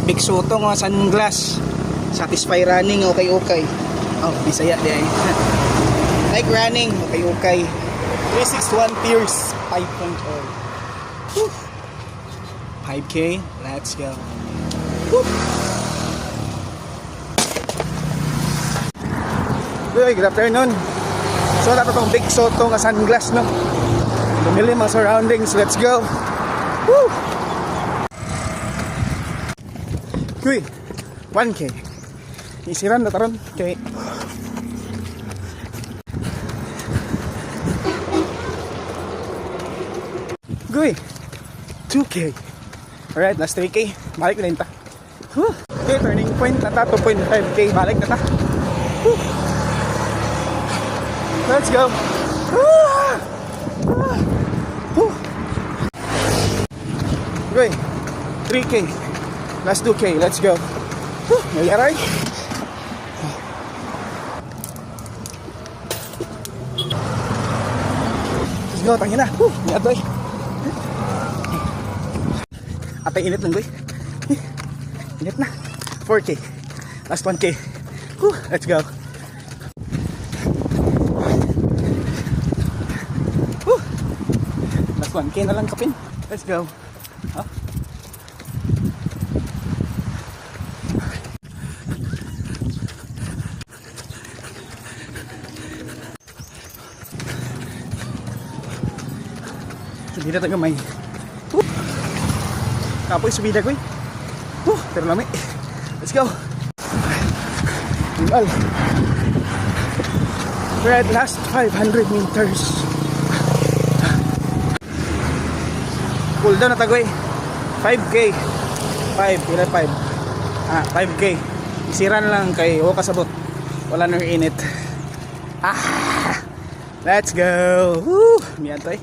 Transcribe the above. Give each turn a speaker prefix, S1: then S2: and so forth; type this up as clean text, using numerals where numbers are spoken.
S1: Big Soto nga sunglass. Satisfy running, okay. Oh, Bisaya di ay. Like running, okay. 361 Pierce 5.0. 5K, let's go. Woo. Good afternoon. So dapat tong Big Soto nga sunglass no. Bumili mga surroundings, let's go. Woo. Kuy, 1K. Isiran na taron kay Guy, 2K. Alright, last 3K. Balik na ta. Okay, turning point na ta, 2.5K. Balik na ta. Let's go. Guy, 3K. Last 2K, let's go. Nalaray. Let's go, tangin na. Niatoy. Atay init lang, boy. Init na. 4K. Last 1K. Let's go. Last 1K na lang kapin. Let's go. Huh? Subida tayo gamay. Kapoy subida ko eh. Pero lami. Let's go. Well, we're at last 500 meters. Cool down na tayo eh. 5K. 5. Pila 5. 5K. Isiran lang kay o kasabot. Wala nang init. Let's go. Miyan to eh.